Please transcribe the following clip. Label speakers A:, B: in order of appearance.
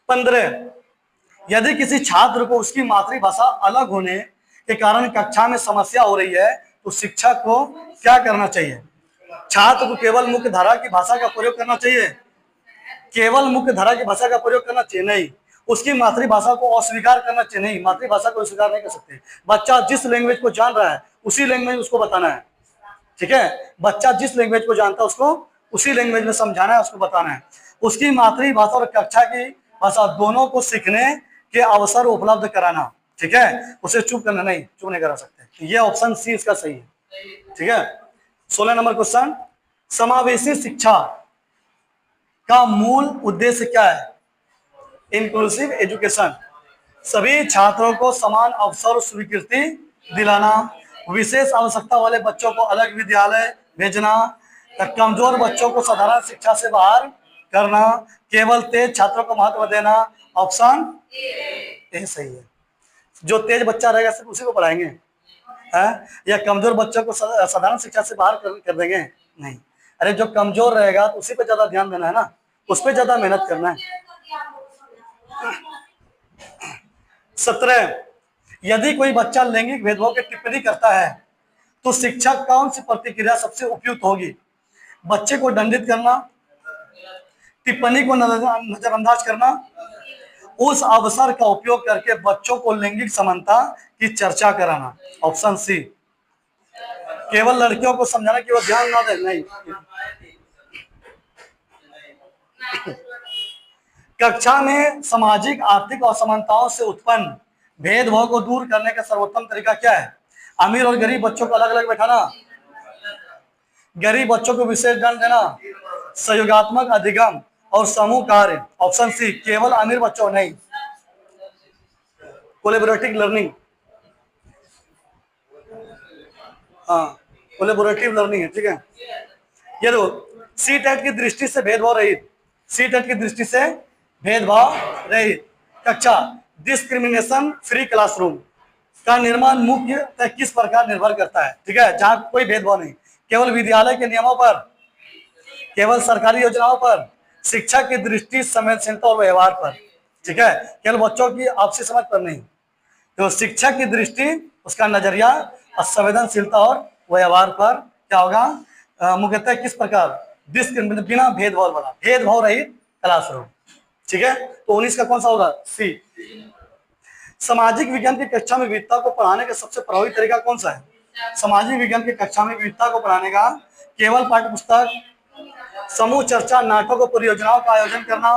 A: 15, यदि किसी छात्र को उसकी मातृभाषा अलग होने के कारण कक्षा में समस्या हो रही है तो शिक्षक को क्या करना चाहिए? छात्र को केवल मुख्य धारा की भाषा का प्रयोग करना चाहिए? केवल मुख्य धारा की भाषा का प्रयोग करना चाहिए? नहीं। उसकी मातृभाषा को अस्वीकार करना चाहिए? नहीं, मातृभाषा को स्वीकार नहीं कर सकते। बच्चा जिस लैंग्वेज को जान रहा है उसी लैंग्वेज उसको बताना है, ठीक है। बच्चा जिस लैंग्वेज को जानता है उसको उसी लैंग्वेज में समझाना है, उसको बताना है। उसकी मातृभाषा और कक्षा की भाषा दोनों को सीखने के अवसर उपलब्ध कराना, ठीक है। उसे चुप करना नहीं, चुप नहीं करा सकते। ये ऑप्शन सी इसका सही है, ठीक है। 16 नंबर क्वेश्चन, समावेशी शिक्षा का मूल उद्देश्य क्या है? इंक्लूसिव एजुकेशन, सभी छात्रों को समान अवसर स्वीकृति दिलाना, विशेष आवश्यकता वाले बच्चों को अलग विद्यालय भेजना, कमजोर बच्चों को साधारण शिक्षा से बाहर करना, केवल तेज छात्रों को महत्व देना। ऑप्शन ए सही है। जो तेज बच्चा रहेगा सिर्फ उसी को पढ़ाएंगे है? या कमजोर बच्चों को साधारण शिक्षा से बाहर कर देंगे? नहीं। अरे जो कमजोर रहेगा तो उसी पे ज्यादा ध्यान देना है ना, उस पर ज्यादा मेहनत करना है। 17, यदि कोई बच्चा लैंगिक भेदभाव की टिप्पणी करता है तो शिक्षक कौन सी प्रतिक्रिया सबसे उपयुक्त होगी? बच्चे को दंडित करना, टिप्पणी को नजरअंदाज करना, उस अवसर का उपयोग करके बच्चों को लैंगिक समानता की चर्चा कराना। ऑप्शन सी, केवल लड़कियों को समझाना कि वो ध्यान ना दे? नहीं। कक्षा में सामाजिक आर्थिक असमानताओं से उत्पन्न भेदभाव को दूर करने का सर्वोत्तम तरीका क्या है? अमीर और गरीब बच्चों को अलग अलग बैठाना, गरीब बच्चों को विशेष दंड देना, सहयोगात्मक अधिगम और समूह कार्य। ऑप्शन सी, केवल अमीर बच्चों नहीं, कोलैबोरेटिव लर्निंग। हाँ, कोलैबोरेटिव लर्निंग है, ठीक है। ये देखो, सी टेट की दृष्टि से भेदभाव रहित, सी टेट की दृष्टि से भेदभाव रहित कक्षा, डिस्क्रिमिनेशन फ्री क्लासरूम का निर्माण मुख्य किस प्रकार निर्भर करता है? ठीक है, जहां कोई भेदभाव नहीं, केवल विद्यालय के नियमों पर, केवल सरकारी योजनाओं पर, शिक्षा की दृष्टि, संवेदनशीलता और व्यवहार पर, ठीक है। केवल बच्चों की आपसी समझ पर नहीं, तो शिक्षा की दृष्टि, उसका नजरिया और संवेदनशीलता और व्यवहार पर क्या होगा? मुख्यतः किस प्रकार? बिना भेदभाव वाला, भेदभाव रहित क्लासरूम, ठीक है। तो 19 का कौन सा होगा? सी। सामाजिक विज्ञान की कक्षा में विविधता को पढ़ाने का सबसे प्रभावी तरीका कौन सा है? सामाजिक विज्ञान की कक्षा में विविधता को पढ़ाने का केवल पाठ्य पुस्तक, समूह चर्चा, नाटक और परियोजनाओं का आयोजन करना,